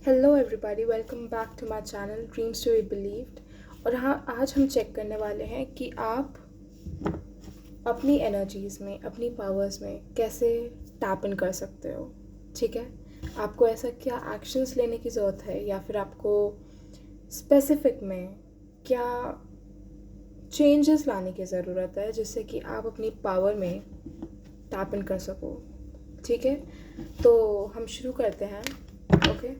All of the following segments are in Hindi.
Hello everybody, welcome back to my channel dreams to be believed. और हाँ, आज हम चेक करने वाले हैं कि आप अपनी एनर्जीज़ में, अपनी पावर्स में कैसे टैप इन कर सकते हो। ठीक है, आपको ऐसा क्या एक्शंस लेने की ज़रूरत है, या फिर आपको स्पेसिफिक में क्या चेंजेस लाने की ज़रूरत है जिससे कि आप अपनी पावर में टैप इन कर सको। ठीक है, तो हम शुरू करते हैं। Okay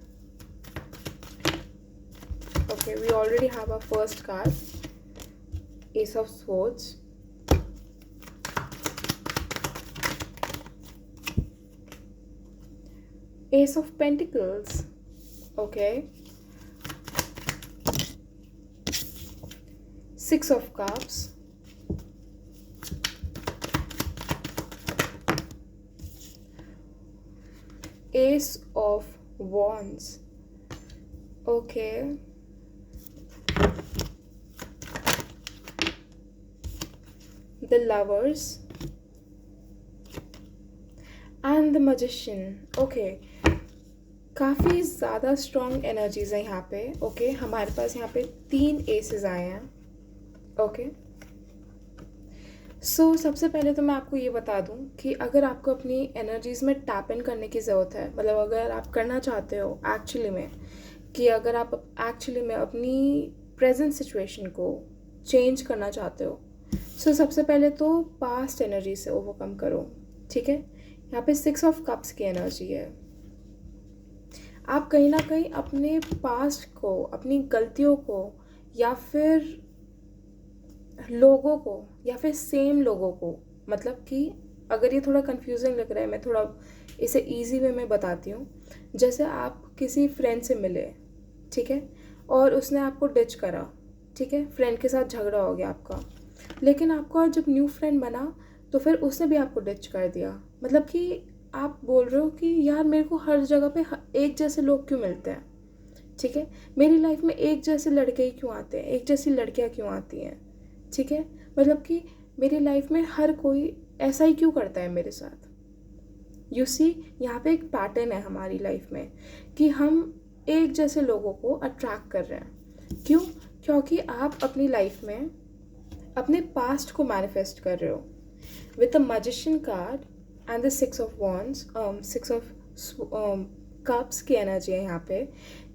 Okay, we already have our first card, Ace of Swords. Ace of Pentacles. Okay. Six of Cups. Ace of Wands. Okay. The Lovers and the Magician. Okay, काफ़ी ज़्यादा स्ट्रॉन्ग एनर्जीज हैं यहाँ पे। ओके, हमारे पास यहाँ पे 3 एसेस आए हैं। ओके, सो सबसे पहले तो मैं आपको ये बता दूँ कि अगर आपको अपनी एनर्जीज़ में टैप इन करने की ज़रूरत है, मतलब अगर आप करना चाहते हो एक्चुअली में, कि अगर आप एक्चुअली में अपनी प्रेजेंट सिचुएशन को चेंज करना चाहते हो, सो सबसे पहले तो पास्ट एनर्जी से ओवरकम करो। ठीक है, यहाँ पे 6 ऑफ कप्स की एनर्जी है। आप कहीं ना कहीं अपने पास्ट को, अपनी गलतियों को, या फिर लोगों को, या फिर सेम लोगों को, मतलब कि अगर ये थोड़ा कंफ्यूजिंग लग रहा है, मैं थोड़ा इसे इजी वे में बताती हूँ। जैसे आप किसी फ्रेंड से मिले, ठीक है, और उसने आपको डिच करा। ठीक है, फ्रेंड के साथ झगड़ा हो गया आपका, लेकिन आपका जब न्यू फ्रेंड बना तो फिर उसने भी आपको डिच कर दिया। मतलब कि आप बोल रहे हो कि यार मेरे को हर जगह पे एक जैसे लोग क्यों मिलते हैं। ठीक है, मेरी लाइफ में एक जैसे लड़के ही क्यों आते हैं, एक जैसी लड़कियां क्यों आती हैं। ठीक है, मतलब कि मेरी लाइफ में हर कोई ऐसा ही क्यों करता है मेरे साथ। यू सी, यहाँ पे एक पैटर्न है हमारी लाइफ में कि हम एक जैसे लोगों को अट्रैक्ट कर रहे हैं। क्यों? क्योंकि आप अपनी लाइफ में अपने पास्ट को मैनिफेस्ट कर रहे हो with the magician card and the 6 of wands, 6 of cups की एनर्जी है यहाँ पे।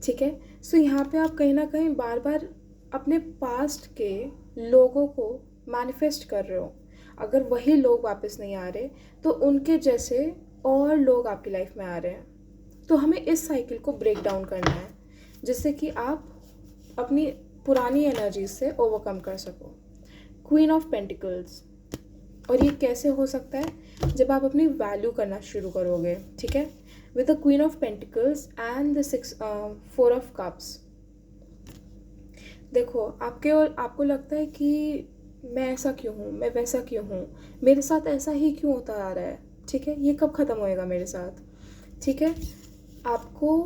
ठीक है, सो यहाँ पे आप कहीं ना कहीं बार बार अपने पास्ट के लोगों को मैनिफेस्ट कर रहे हो। अगर वही लोग वापस नहीं आ रहे तो उनके जैसे और लोग आपकी लाइफ में आ रहे हैं। तो हमें इस साइकिल को ब्रेक डाउन करना है जिससे कि आप अपनी पुरानी एनर्जी से ओवरकम कर सको। क्वीन ऑफ पेंटिकल्स, और ये कैसे हो सकता है? जब आप अपनी वैल्यू करना शुरू करोगे। ठीक है, with the queen of pentacles and the 4 of cups. देखो, आपको लगता है कि मैं ऐसा क्यों हूँ, मैं वैसा क्यों हूँ, मेरे साथ ऐसा ही क्यों होता आ रहा है। ठीक है, ये कब ख़त्म होएगा मेरे साथ। ठीक है, आपको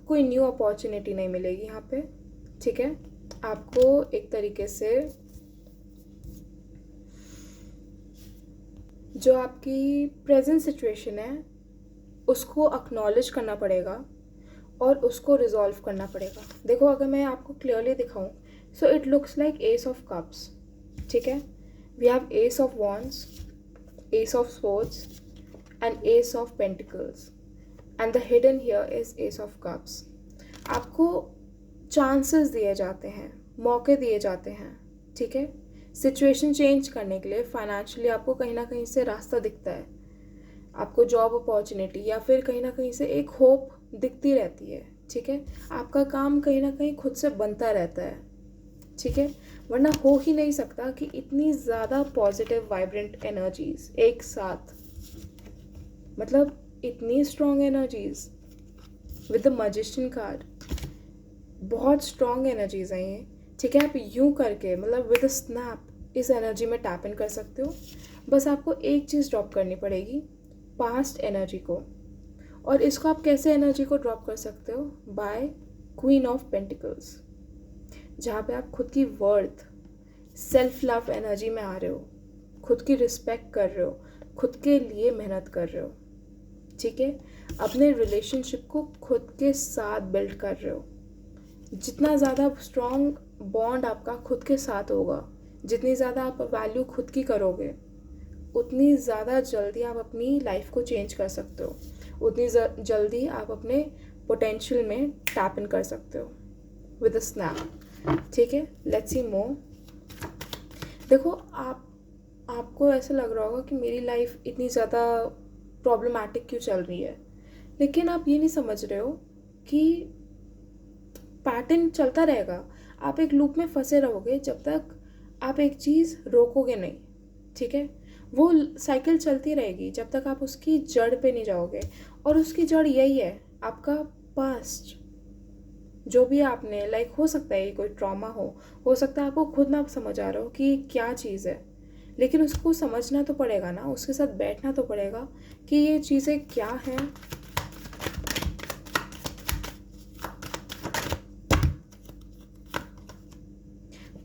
कोई न्यू अपॉर्चुनिटी नहीं मिलेगी यहाँ पे। ठीक है, आपको एक तरीके से जो आपकी प्रेजेंट सिचुएशन है उसको अक्नॉलेज करना पड़ेगा और उसको रिजॉल्व करना पड़ेगा। देखो, अगर मैं आपको क्लियरली दिखाऊं, so it looks like ace of cups. ठीक है, we have ace of wands, ace of swords and ace of pentacles, and the hidden here is ace of cups. आपको चांसेस दिए जाते हैं, मौके दिए जाते हैं। ठीक है, सिचुएशन चेंज करने के लिए फाइनेंशियली आपको कहीं ना कहीं से रास्ता दिखता है, आपको जॉब अपॉर्चुनिटी या फिर कहीं ना कहीं से एक होप दिखती रहती है। ठीक है, आपका काम कहीं ना कहीं खुद से बनता रहता है। ठीक है, वरना हो ही नहीं सकता कि इतनी ज़्यादा पॉजिटिव वाइब्रेंट एनर्जीज एक साथ, मतलब इतनी strong energies with the magician card, बहुत स्ट्रॉन्ग एनर्जीज हैं ये। ठीक है, आप यूं करके, मतलब विद अ स्नैप इस एनर्जी में टैप इन कर सकते हो। बस आपको एक चीज़ ड्रॉप करनी पड़ेगी, पास्ट एनर्जी को। और इसको आप कैसे एनर्जी को ड्रॉप कर सकते हो? बाय क्वीन ऑफ पेंटिकल्स, जहाँ पे आप खुद की वर्थ, सेल्फ लव एनर्जी में आ रहे हो, खुद की रिस्पेक्ट कर रहे हो, खुद के लिए मेहनत कर रहे हो। ठीक है, अपने रिलेशनशिप को खुद के साथ बिल्ड कर रहे हो। जितना ज़्यादा स्ट्रॉन्ग बॉन्ड आपका खुद के साथ होगा, जितनी ज़्यादा आप वैल्यू खुद की करोगे, उतनी ज़्यादा जल्दी आप अपनी लाइफ को चेंज कर सकते हो, उतनी जल्दी आप अपने पोटेंशियल में टैप इन कर सकते हो विद अ स्नैप। ठीक है, लेट्स सी मोर। देखो, आपको ऐसा लग रहा होगा कि मेरी लाइफ इतनी ज़्यादा प्रॉब्लमैटिक क्यों चल रही है, लेकिन आप ये नहीं समझ रहे हो कि पैटर्न चलता रहेगा। आप एक लूप में फंसे रहोगे जब तक आप एक चीज़ रोकोगे नहीं। ठीक है, वो साइकिल चलती रहेगी जब तक आप उसकी जड़ पे नहीं जाओगे। और उसकी जड़ यही है, आपका पास्ट। जो भी आपने हो सकता है ये कोई ट्रॉमा हो सकता है आपको खुद ना समझ आ रहा हो कि क्या चीज़ है, लेकिन उसको समझना तो पड़ेगा ना, उसके साथ बैठना तो पड़ेगा कि ये चीज़ें क्या हैं।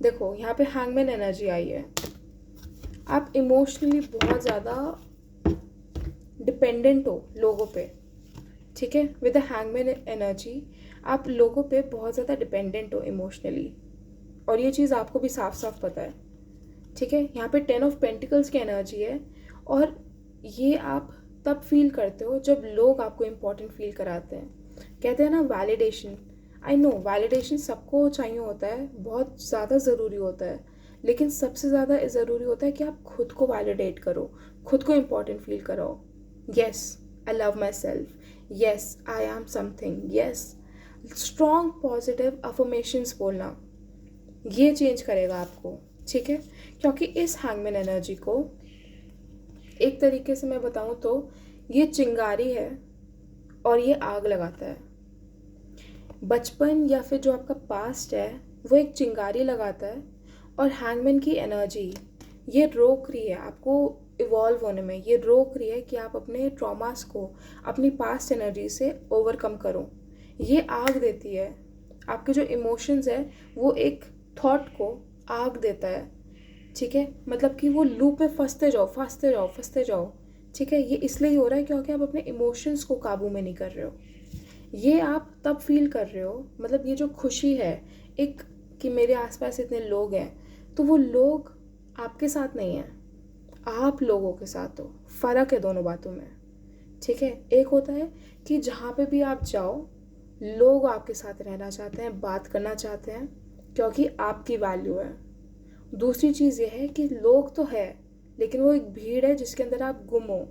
देखो, यहाँ पे हैंगमैन एनर्जी आई है। आप इमोशनली बहुत ज़्यादा डिपेंडेंट हो लोगों पे। ठीक है, विद द हैंगमैन एनर्जी आप लोगों पे बहुत ज़्यादा डिपेंडेंट हो इमोशनली, और ये चीज़ आपको भी साफ साफ पता है। ठीक है, यहाँ पे 10 ऑफ पेंटिकल्स की एनर्जी है, और ये आप तब फील करते हो जब लोग आपको इम्पोर्टेंट फील कराते हैं। कहते हैं ना वैलिडेशन। आई नो वैलिडेशन सबको चाहिए होता है, बहुत ज़्यादा ज़रूरी होता है, लेकिन सबसे ज़्यादा ज़रूरी होता है कि आप खुद को वैलिडेट करो, खुद को इम्पोर्टेंट फील कराओ। Yes, I love my self, yes I am something, yes. Strong positive affirmations बोलना, ये चेंज करेगा आपको। ठीक है, क्योंकि इस हैंगमैन एनर्जी को एक तरीके से मैं बताऊं तो ये चिंगारी है और ये आग लगाता है। बचपन या फिर जो आपका पास्ट है वो एक चिंगारी लगाता है, और हैंगमैन की एनर्जी ये रोक रही है आपको इवॉल्व होने में, ये रोक रही है कि आप अपने ट्रॉमास को, अपनी पास्ट एनर्जी से ओवरकम करो। ये आग देती है, आपके जो इमोशंस है वो एक थॉट को आग देता है। ठीक है, मतलब कि वो लूप में फंसते जाओ फंसते जाओ फंसते जाओ। ठीक है, ये इसलिए हो रहा है क्योंकि आप अपने इमोशंस को काबू में नहीं कर रहे हो। ये आप तब फील कर रहे हो, मतलब ये जो खुशी है एक कि मेरे आसपास इतने लोग हैं, तो वो लोग आपके साथ नहीं हैं, आप लोगों के साथ हो। फ़र्क है दोनों बातों में। ठीक है, एक होता है कि जहाँ पे भी आप जाओ लोग आपके साथ रहना चाहते हैं, बात करना चाहते हैं, क्योंकि आपकी वैल्यू है। दूसरी चीज़ ये है कि लोग तो है, लेकिन वो एक भीड़ है जिसके अंदर आप गुम हो,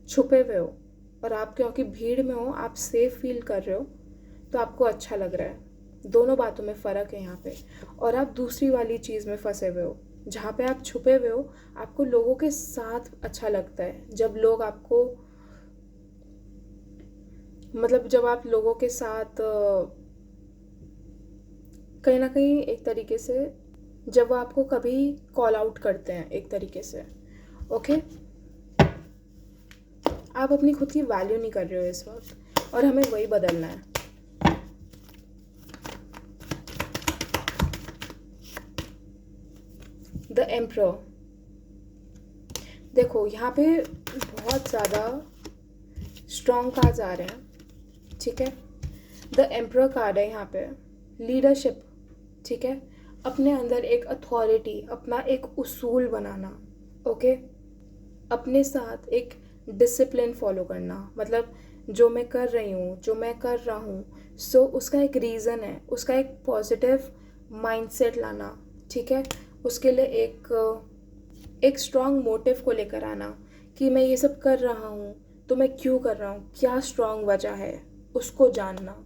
छुपे हुए हो, और आप क्योंकि भीड़ में हो, आप सेफ फील कर रहे हो, तो आपको अच्छा लग रहा है। दोनों बातों में फ़र्क है यहाँ पे। और आप दूसरी वाली चीज़ में फंसे हुए हो, जहाँ पे आप छुपे हुए हो, आपको लोगों के साथ अच्छा लगता है। जब लोग आपको, मतलब जब आप लोगों के साथ कहीं ना कहीं एक तरीके से, जब वो आपको कभी कॉल आउट करते हैं एक तरीके से, ओके, आप अपनी खुद की वैल्यू नहीं कर रहे हो इस वक्त, और हमें वही बदलना है। The emperor. देखो, यहाँ पे बहुत ज़्यादा स्ट्रॉन्ग कार्ड्स आ रहे हैं। ठीक है, द एम्परर कार्ड है यहाँ पे, लीडरशिप। ठीक है, अपने अंदर एक अथॉरिटी, अपना एक उसूल बनाना। ओके, अपने साथ एक डिसिप्लिन फॉलो करना, मतलब जो मैं कर रही हूँ, जो मैं कर रहा हूँ, सो उसका एक रीज़न है, उसका एक पॉजिटिव माइंडसेट लाना। ठीक है, उसके लिए एक स्ट्रॉन्ग मोटिव को लेकर आना कि मैं ये सब कर रहा हूँ तो मैं क्यों कर रहा हूँ, क्या स्ट्रॉन्ग वजह है, उसको जानना।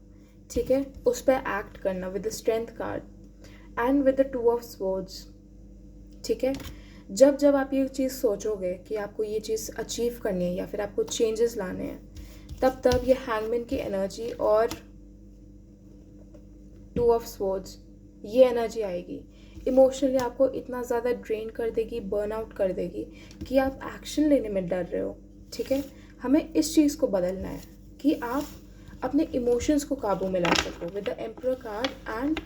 ठीक है, उस पर एक्ट करना with the strength card and with the 2 of swords. ठीक है, जब जब आप ये चीज़ सोचोगे कि आपको ये चीज़ अचीव करनी है या फिर आपको चेंजेस लाने हैं, तब तब ये हैंगमैन की एनर्जी और 2 ऑफ स्वॉर्ड्स, ये एनर्जी आएगी। इमोशनली आपको इतना ज़्यादा ड्रेन कर देगी, बर्न आउट कर देगी कि आप एक्शन लेने में डर रहे हो। ठीक है, हमें इस चीज़ को बदलना है कि आप अपने इमोशंस को काबू में ला सको with the emperor card and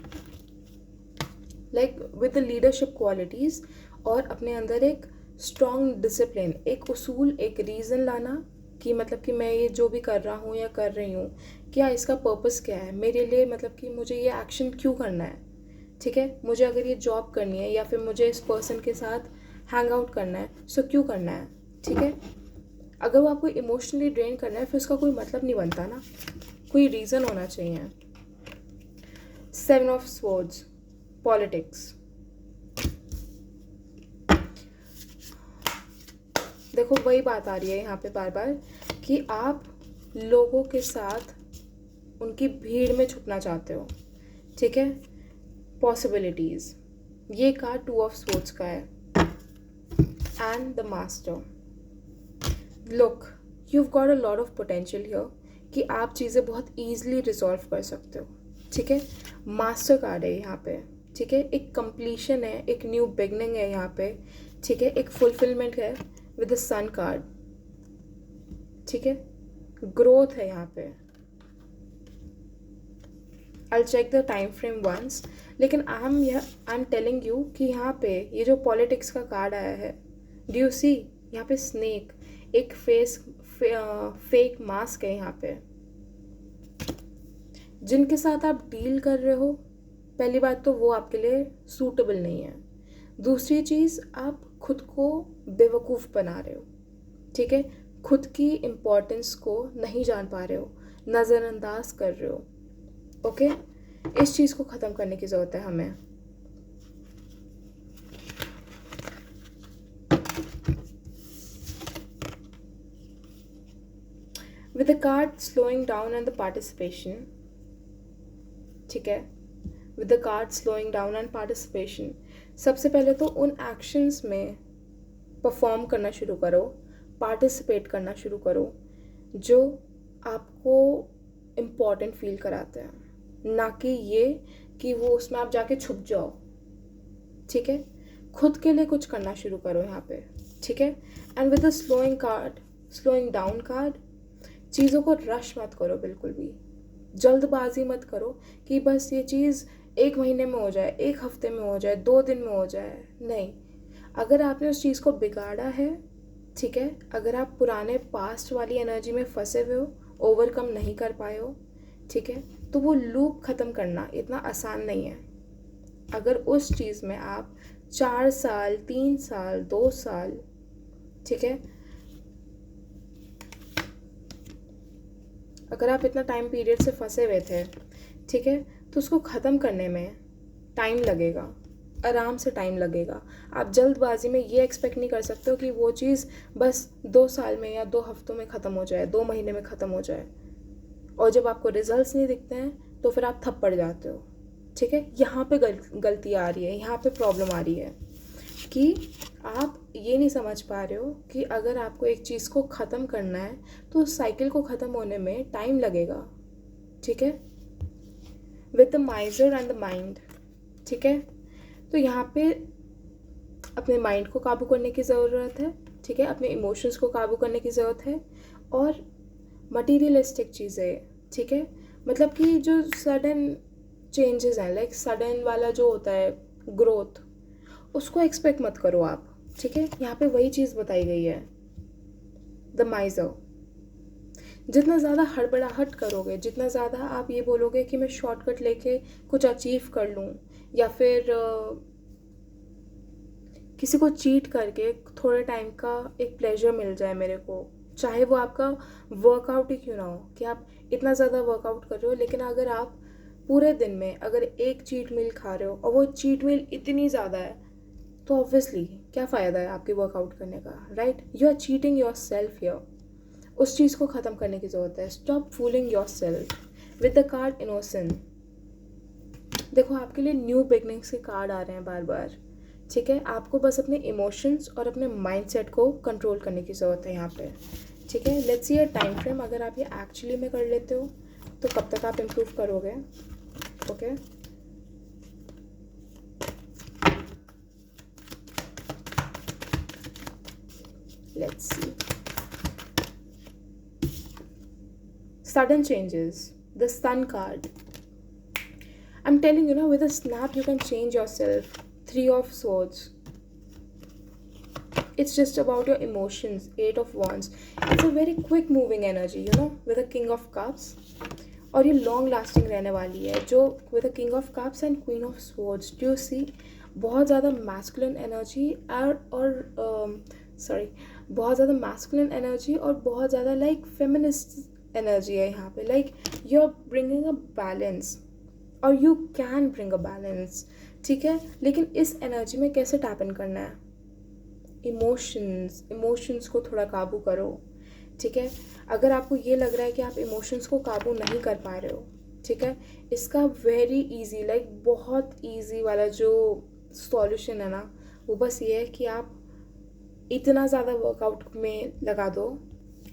with the leadership qualities, और अपने अंदर एक स्ट्रॉन्ग डिसिप्लिन, एक उसूल, एक रीज़न लाना कि मतलब कि मैं ये जो भी कर रहा हूँ या कर रही हूँ, क्या इसका पर्पस क्या है मेरे लिए, मतलब कि मुझे ये एक्शन क्यों करना है, ठीक है। मुझे अगर ये जॉब करनी है या फिर मुझे इस पर्सन के साथ हैंग आउट करना है, सो क्यों करना है, ठीक है। अगर वो आपको इमोशनली ड्रेन करना है फिर उसका कोई मतलब नहीं बनता ना, कोई रीज़न होना चाहिए। 7 ऑफ स्वॉर्ड्स, पॉलिटिक्स। देखो वही बात आ रही है यहाँ पे बार बार कि आप लोगों के साथ उनकी भीड़ में छुपना चाहते हो, ठीक है। पॉसिबिलिटीज़, ये कार्ड 2 ऑफ स्वॉर्ड्स का है and the master. Look, you've got a lot of potential here कि आप चीज़ें बहुत ईजिली रिजॉल्व कर सकते हो, ठीक है। मास्टर कार्ड है यहाँ पे, ठीक है। एक कंप्लीशन है, एक न्यू बिगनिंग है यहाँ पे, ठीक है। एक फुलफिलमेंट है विद द सन कार्ड, ठीक है। ग्रोथ है यहाँ पे। I'll check the time frame once, लेकिन आई एम टेलिंग यू कि यहाँ पे ये जो पॉलिटिक्स का कार्ड आया है, डू यू सी यहाँ पे स्नेक, एक फेक मास्क है यहाँ पे। जिनके साथ आप डील कर रहे हो, पहली बात तो वो आपके लिए सूटेबल नहीं है। दूसरी चीज़, आप खुद को बेवकूफ़ बना रहे हो, ठीक है। खुद की इम्पोर्टेंस को नहीं जान पा रहे हो, नज़रअंदाज कर रहे हो, ओके। इस चीज़ को ख़त्म करने की ज़रूरत है हमें। With the card slowing down and the participation, ठीक है। With the card slowing down and participation, सबसे पहले तो उन एक्शंस में परफॉर्म करना शुरू करो, पार्टिसिपेट करना शुरू करो जो आपको इम्पॉर्टेंट फील कराते हैं, ना कि ये कि वो उसमें आप जाके छुप जाओ, ठीक है। खुद के लिए कुछ करना शुरू करो यहाँ पे, ठीक है। And with the slowing down card, चीज़ों को रश मत करो, बिल्कुल भी जल्दबाजी मत करो कि बस ये चीज़ 1 महीने में हो जाए, 1 हफ्ते में हो जाए, 2 दिन में हो जाए, नहीं। अगर आपने उस चीज़ को बिगाड़ा है, ठीक है, अगर आप पुराने पास्ट वाली एनर्जी में फंसे हुए हो, ओवरकम नहीं कर पाए हो, ठीक है, तो वो लूप ख़त्म करना इतना आसान नहीं है। अगर उस चीज़ में आप 4 साल, 3 साल, 2 साल, ठीक है, अगर आप इतना टाइम पीरियड से फंसे हुए थे, ठीक है, तो उसको ख़त्म करने में टाइम लगेगा, आराम से टाइम लगेगा। आप जल्दबाजी में ये एक्सपेक्ट नहीं कर सकते हो कि वो चीज़ बस 2 साल में या 2 हफ्तों में ख़त्म हो जाए, 2 महीने में ख़त्म हो जाए। और जब आपको रिजल्ट्स नहीं दिखते हैं तो फिर आप थप पड़ जाते हो, ठीक है। यहाँ पे गलती आ रही है, यहाँ पे प्रॉब्लम आ रही है कि आप ये नहीं समझ पा रहे हो कि अगर आपको एक चीज़ को ख़त्म करना है तो उस साइकिल को ख़त्म होने में टाइम लगेगा, ठीक है। With the माइजर and the mind, ठीक है। तो यहाँ पे अपने माइंड को काबू करने की ज़रूरत है, ठीक है। अपने इमोशंस को काबू करने की ज़रूरत है और मटीरियलिस्टिक चीज़ें, ठीक है। मतलब कि जो सडन चेंजेस हैं, लाइक सडन वाला जो होता है ग्रोथ, उसको एक्सपेक्ट मत करो आप, ठीक है। यहाँ पे वही चीज़ बताई गई है, द माइजर। जितना ज़्यादा हड़बड़ाहट करोगे, जितना ज़्यादा आप ये बोलोगे कि मैं शॉर्टकट लेके कुछ अचीव कर लूँ या फिर किसी को चीट करके थोड़े टाइम का एक प्लेजर मिल जाए मेरे को, चाहे वो आपका वर्कआउट ही क्यों ना हो, कि आप इतना ज़्यादा वर्कआउट कर रहे हो, लेकिन अगर आप पूरे दिन में अगर एक चीट मील खा रहे हो और वो चीट मील इतनी ज़्यादा है, तो ऑब्वियसली क्या फ़ायदा है आपके वर्कआउट करने का, right. You are cheating yourself here. उस चीज़ को ख़त्म करने की ज़रूरत है। Stop fooling yourself with the card innocent. देखो आपके लिए न्यू बिगनिंग्स के कार्ड आ रहे हैं बार बार, ठीक है। आपको बस अपने इमोशंस और अपने माइंडसेट को कंट्रोल करने की ज़रूरत है यहाँ पे, ठीक है। Let's see a time frame, अगर आप ये एक्चुअली में कर लेते हो तो कब तक आप इम्प्रूव करोगे, okay. Let's see. Sudden changes, the sun card. I'm telling you now, with a snap you can change yourself. 3 of swords. It's just about your emotions. Eight of Wands. It's a very quick moving energy, with a King of Cups. और ये लॉन्ग लास्टिंग रहने वाली है, जो with a king of cups and queen of swords, do you see, बहुत ज़्यादा मैस्कुलिन एनर्जी और सॉरी, बहुत ज़्यादा मैस्कुलिन एनर्जी और बहुत ज़्यादा लाइक फेमिनिस्ट एनर्जी है यहाँ पे. Like you are bringing a balance, और you can bring a balance, ठीक है. लेकिन इस एनर्जी में कैसे टैप इन करना है? इमोशंस को थोड़ा काबू करो, ठीक है. अगर आपको ये लग रहा है कि आप इमोशंस को काबू नहीं कर पा रहे हो, ठीक है, इसका वेरी इजी, लाइक बहुत इजी वाला जो सॉल्यूशन है ना, वो बस ये है कि आप इतना ज़्यादा वर्कआउट में लगा दो,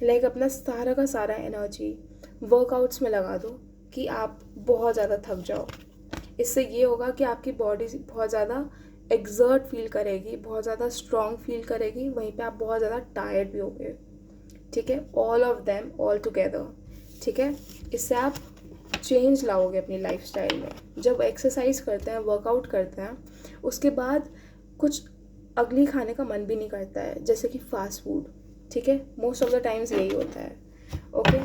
लाइक अपना सारा का सारा एनर्जी वर्कआउट्स में लगा दो कि आप बहुत ज़्यादा थक जाओ. इससे ये होगा कि आपकी बॉडी बहुत ज़्यादा एक्सर्ट फील करेगी, बहुत ज़्यादा स्ट्रॉन्ग फील करेगी, वहीं पे आप बहुत ज़्यादा टायर्ड भी होगे, ठीक है. All of them all together, ठीक है. इससे आप चेंज लाओगे अपनी लाइफस्टाइल में. जब एक्सरसाइज करते हैं, वर्कआउट करते हैं, उसके बाद कुछ अगली खाने का मन भी नहीं करता है, जैसे कि फास्ट फूड, ठीक है. मोस्ट ऑफ द टाइम्स यही होता है. ओके,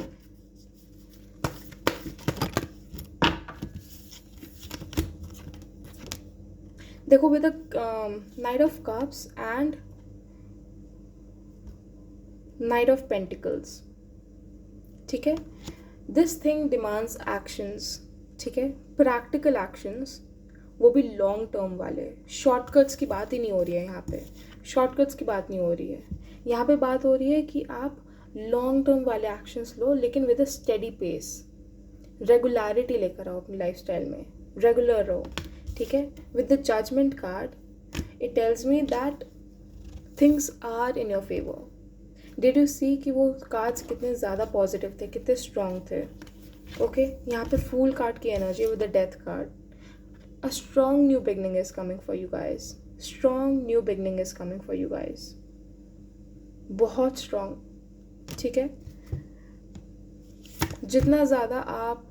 देखो with night of cups and night of pentacles, ठीक है, दिस थिंग डिमांड्स एक्शंस, ठीक है, प्रैक्टिकल एक्शंस, वो भी लॉन्ग टर्म वाले. शॉर्टकट्स की बात ही नहीं हो रही है यहाँ पे, शॉर्टकट्स की बात नहीं हो रही है यहाँ पे. बात हो रही है कि आप लॉन्ग टर्म वाले एक्शंस लो, लेकिन with a steady pace. Regularity लेकर आओ अपनी लाइफस्टाइल में, रेगुलर रहो, ठीक है. With the judgement card, it tells me that things are in your favour. Did you see कि वो कार्ड्स कितने ज़्यादा पॉजिटिव थे, कितने स्ट्रॉन्ग थे. ओके, यहाँ पे फूल कार्ड की energy with the death card. A strong new beginning is coming for you guys. Strong new beginning is coming for you guys. बहुत strong, ठीक है. जितना ज़्यादा आप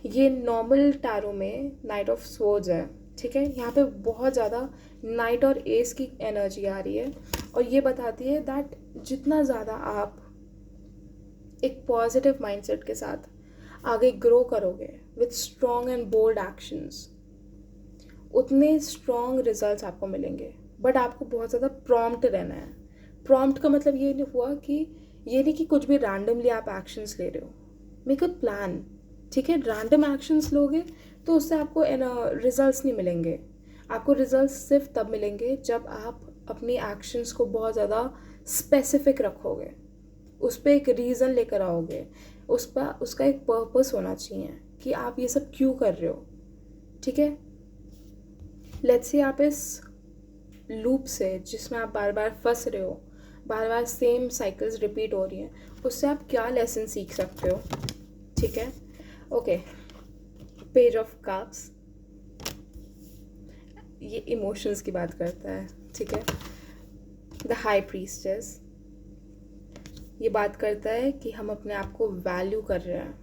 ये नॉर्मल टैरो में नाइट ऑफ स्वॉर्ड्स है, ठीक है, यहाँ पे बहुत ज़्यादा नाइट और एस की एनर्जी आ रही है, और ये बताती है दैट जितना ज़्यादा आप एक पॉजिटिव माइंडसेट के साथ आगे ग्रो करोगे with strong and bold actions, उतने स्ट्रॉन्ग रिजल्ट्स आपको मिलेंगे. बट आपको बहुत ज़्यादा प्रॉम्प्ट रहना है. प्रॉम्प्ट का मतलब ये नहीं हुआ कि ये नहीं कि कुछ भी रैंडमली आप एक्शंस ले रहे हो. मेक अ प्लान, ठीक है. रैंडम एक्शंस लोगे तो उससे आपको रिजल्ट्स नहीं मिलेंगे. आपको रिजल्ट्स सिर्फ तब मिलेंगे जब आप अपनी एक्शंस को बहुत ज़्यादा स्पेसिफिक रखोगे, उस पर एक रीज़न लेकर आओगे, उसका एक पर्पस होना चाहिए कि आप ये सब क्यों कर रहे हो, ठीक है. लेट्स से आप इस लूप से, जिसमें आप बार बार फंस रहे हो, बार बार सेम साइकिल्स रिपीट हो रही हैं, उससे आप क्या लेसन सीख सकते हो, ठीक है. ओके, पेज ऑफ कप्स, ये इमोशंस की बात करता है, ठीक है. द हाई प्रीस्टेस, ये बात करता है कि हम अपने आप को वैल्यू कर रहे हैं,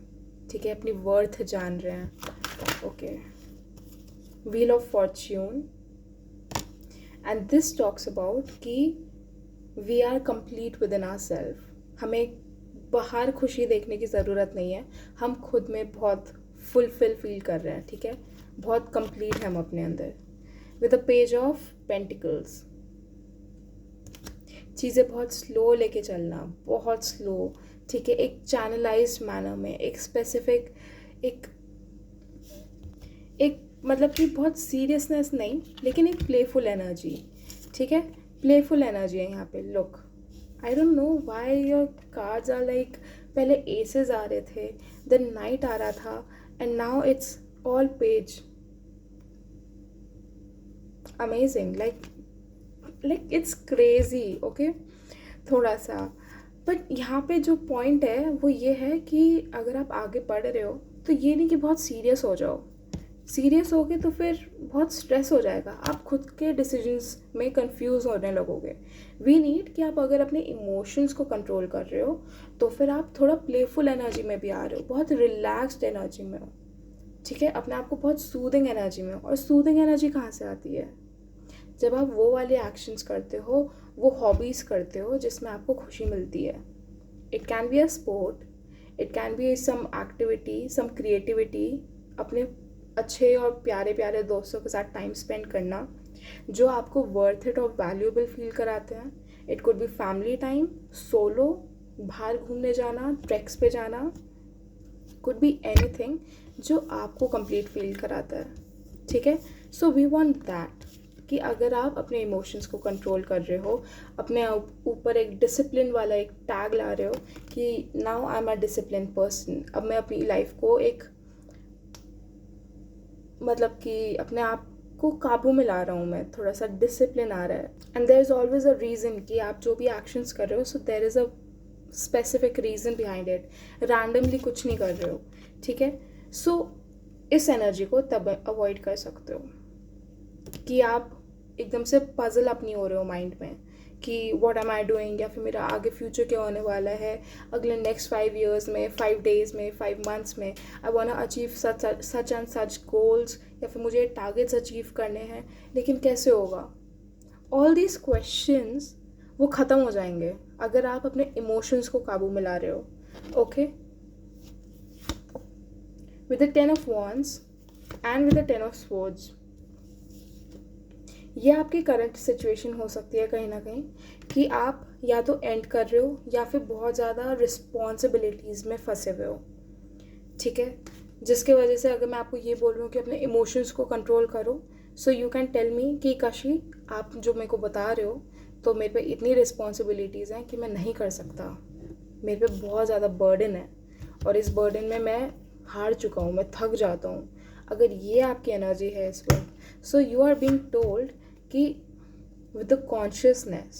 ठीक है, अपनी वर्थ जान रहे हैं. Okay, wheel of fortune, and this talks about कि we are complete within our self. हमें बाहर खुशी देखने की ज़रूरत नहीं है, हम खुद में बहुत फुलफिल फील कर रहे हैं, ठीक है, बहुत कंप्लीट है हम अपने अंदर. With a page of pentacles, चीज़ें बहुत स्लो लेके चलना, बहुत स्लो, ठीक है, एक चैनलाइज्ड मैनर में, एक स्पेसिफिक, एक मतलब कि बहुत सीरियसनेस नहीं, लेकिन एक प्लेफुल एनर्जी, ठीक है. प्लेफुल एनर्जी है यहाँ पे. Look, I don't know why your cards are like, पहले एसेस आ रहे थे, देन नाइट आ रहा था, and now it's all page. Amazing, like it's crazy. Okay, थोड़ा सा, बट यहाँ पे जो पॉइंट है वो ये है कि अगर आप आगे बढ़ रहे हो तो ये नहीं कि बहुत सीरियस हो जाओ. सीरियस हो गए तो फिर बहुत स्ट्रेस हो जाएगा, आप खुद के डिसीजंस में कंफ्यूज होने लगोगे. वी नीड कि आप अगर अपने इमोशंस को कंट्रोल कर रहे हो तो फिर आप थोड़ा प्लेफुल एनर्जी में भी आ रहे हो, बहुत रिलैक्स्ड एनर्जी में हो, ठीक है, अपने आप को बहुत सूदिंग एनर्जी में हो. और सूदिंग एनर्जी कहाँ से आती है? जब आप वो वाले एक्शंस करते हो, वो हॉबीज़ करते हो जिसमें आपको खुशी मिलती है. It can be a sport, it can be some activity, some creativity, अपने अच्छे और प्यारे प्यारे दोस्तों के साथ टाइम स्पेंड करना जो आपको वर्थ इट और वैल्यूएबल फील कराते हैं. It could be family time, solo, बाहर घूमने जाना, ट्रैक्स पे जाना, कुड बी एनीथिंग जो आपको कंप्लीट फील कराता है. ठीक है. सो वी वांट दैट कि अगर आप अपने इमोशंस को कंट्रोल कर रहे हो, अपने ऊपर एक डिसिप्लिन वाला एक टैग ला रहे हो कि now I am a discipline person, अब मैं अपनी लाइफ को एक मतलब कि अपने आप को काबू में ला रहा हूँ, मैं थोड़ा सा डिसिप्लिन आ रहा है. And there is always a reason कि आप जो भी एक्शंस कर रहे हो, so there is a specific reason behind it. Randomly कुछ नहीं कर रहे हो. ठीक है. सो इस एनर्जी को तब अवॉइड कर सकते हो कि आप एकदम से पजल अप नहीं हो रहे हो माइंड में कि व्हाट एम आई डूइंग, या फिर मेरा आगे फ्यूचर क्या होने वाला है अगले नेक्स्ट 5 ईयर्स में, 5 डेज़ में, 5 मंथ्स में. I want to achieve such and such goals, या फिर मुझे टारगेट्स अचीव करने हैं, लेकिन कैसे होगा. ऑल दीज क्वेश्चंस वो ख़त्म हो जाएंगे अगर आप अपने इमोशंस को काबू में ला रहे हो. Okay. With the 10 of Wands and with the 10 of Swords, ये आपकी करंट सिचुएशन हो सकती है कहीं ना कहीं कि आप या तो एंड कर रहे हो या फिर बहुत ज़्यादा रिस्पॉन्सिबिलिटीज़ में फंसे हुए हो. ठीक है. जिसके वजह से अगर मैं आपको ये बोल रही हूँ कि अपने इमोशंस को कंट्रोल करो, so you can tell me कि काशी आप जो मेरे को बता रहे हो तो मेरे पे इतनी रिस्पॉन्सिबिलिटीज़ हैं कि मैं नहीं कर सकता, मेरे पे बहुत ज़्यादा बर्डन है और इस बर्डन में मैं हार चुका हूँ, मैं थक जाता हूँ. अगर ये आपकी एनर्जी है इस वक्त, so you are being told कि विद द कॉन्शियसनेस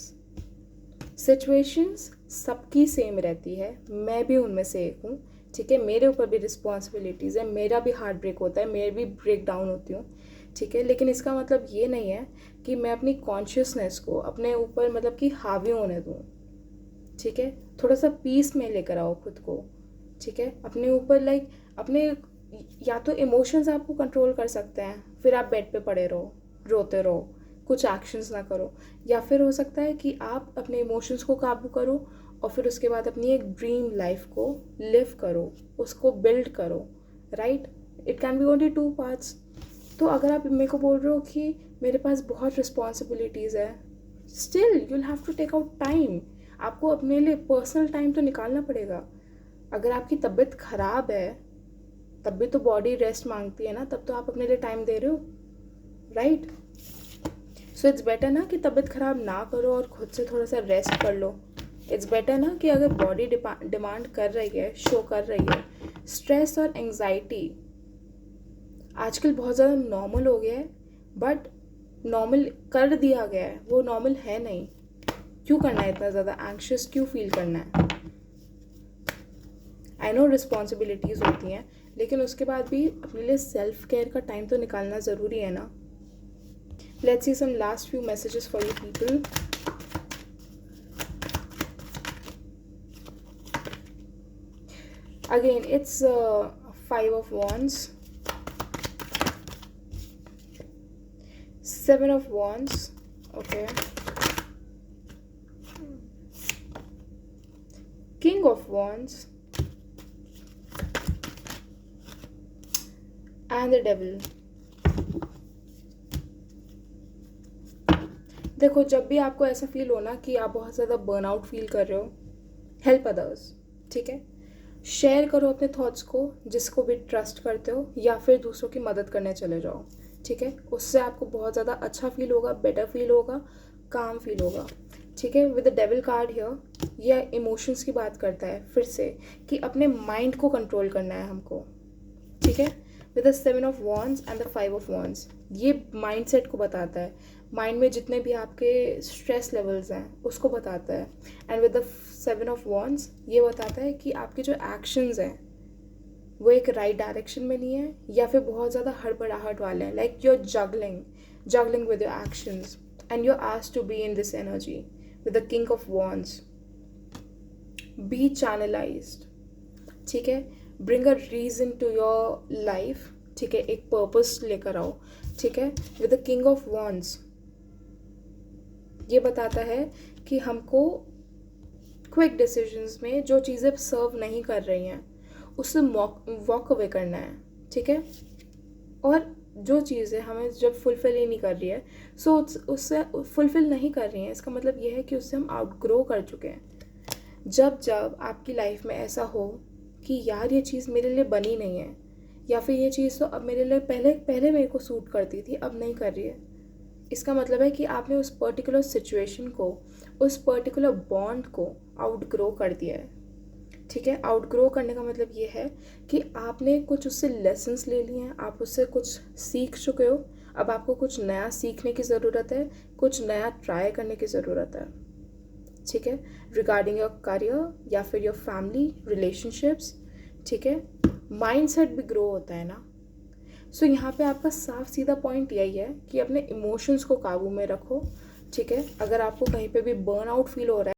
सिचुएशंस सबकी सेम रहती है, मैं भी उनमें से एक हूँ. ठीक है. मेरे ऊपर भी रिस्पॉन्सिबिलिटीज़ है, मेरा भी हार्ट ब्रेक होता है, मैं भी ब्रेक डाउन होती हूँ. ठीक है. लेकिन इसका मतलब ये नहीं है कि मैं अपनी कॉन्शियसनेस को अपने ऊपर मतलब कि हावी होने दूँ. ठीक है. थोड़ा सा पीस में लेकर आओ खुद को. ठीक है. अपने ऊपर लाइक अपने या तो इमोशंस आपको कंट्रोल कर सकते हैं, फिर आप बेड पे पड़े रहो, रोते रहो, कुछ एक्शंस ना करो. या फिर हो सकता है कि आप अपने इमोशंस को काबू करो और फिर उसके बाद अपनी एक ड्रीम लाइफ को लिव करो, उसको बिल्ड करो. Right. It can B only 2 parts. तो अगर आप मेरे को बोल रहे हो कि मेरे पास बहुत रिस्पॉन्सिबिलिटीज़ है, still you will have to take out time. आपको अपने लिए पर्सनल टाइम तो निकालना पड़ेगा. अगर आपकी तबीयत ख़राब है तब भी तो बॉडी रेस्ट मांगती है ना, तब तो आप अपने लिए टाइम दे रहे हो. राइट. सो इट्स बेटर ना कि तबीयत ख़राब ना करो और खुद से थोड़ा सा रेस्ट कर लो. इट्स बेटर ना कि अगर बॉडी डिमांड कर रही है, शो कर रही है. स्ट्रेस और एंग्जाइटी आजकल बहुत ज़्यादा नॉर्मल हो गया है, बट नॉर्मल कर दिया गया है, वो नॉर्मल है नहीं. क्यों करना है इतना ज़्यादा एंग्शियस, क्यों फील करना है. आई नो रिस्पॉन्सिबिलिटीज़ होती हैं, लेकिन उसके बाद भी अपने लिए सेल्फ केयर का टाइम तो निकालना ज़रूरी है ना. Let's see some last few messages for you people. Again it's 5 of Wands, 7 of Wands. Okay. King of Wands and the Devil. देखो, जब भी आपको ऐसा फील हो ना कि आप बहुत ज़्यादा बर्नआउट फील कर रहे हो, हेल्प अदर्स. ठीक है. शेयर करो अपने थॉट्स को जिसको भी ट्रस्ट करते हो, या फिर दूसरों की मदद करने चले जाओ. ठीक है. उससे आपको बहुत ज़्यादा अच्छा फील होगा, बेटर फील होगा, काम फील होगा. ठीक है. With the devil card here, ये इमोशंस की बात करता है फिर से कि अपने माइंड को कंट्रोल करना है हमको. ठीक है. With the 7 of Wands and the 5 of Wands, ये माइंड सेट को बताता है. माइंड में जितने भी आपके स्ट्रेस लेवल्स हैं उसको बताता है. And with the 7 of Wands ये बताता है कि आपके जो एक्शंस हैं वो एक राइट डायरेक्शन में नहीं है, या फिर बहुत ज़्यादा हड़बड़ाहट वाले हैं. Like you are juggling with your actions and you are asked to be in this energy. With the king of wands, be channelised. ठीक है. Bring a reason to your life. ठीक है. एक पर्पस लेकर आओ. ठीक है. With the king of wands, ये बताता है कि हमको क्विक डिसीजंस में जो चीज़ें सर्व नहीं कर रही हैं उससे वॉक अवे करना है, ठीक है। और जो चीज़ें हमें जब फुलफ़िल ही नहीं कर रही है, सो उससे फुलफ़िल नहीं कर रही हैं, इसका मतलब ये है कि उससे हम आउटग्रो कर चुके हैं। जब जब आपकी लाइफ में ऐसा हो कि यार ये चीज़ मेरे लिए बनी नहीं है, या फिर ये चीज़ तो अब मेरे लिए पहले पहले मेरे को सूट करती थी, अब नहीं कर रही है, इसका मतलब है कि आपने उस पर्टिकुलर सिचुएशन को, उस पर्टिकुलर बॉन्ड को आउटग्रो कर दिया है, ठीक है। आउटग्रो करने का मतलब ये है कि आपने कुछ उससे लेसन्स ले लिए हैं, आप उससे कुछ सीख चुके हो, अब आपको कुछ नया सीखने की ज़रूरत है, कुछ नया ट्राई करने की ज़रूरत है, ठीक है। रिगार्डिंग योर करियर या फिर योर फैमिली रिलेशनशिप्स, ठीक है। माइंडसेट भी ग्रो होता है ना। सो यहाँ पे आपका साफ सीधा पॉइंट यही है कि अपने इमोशंस को काबू में रखो, ठीक है। अगर आपको कहीं पे भी बर्न आउट फील हो रहा है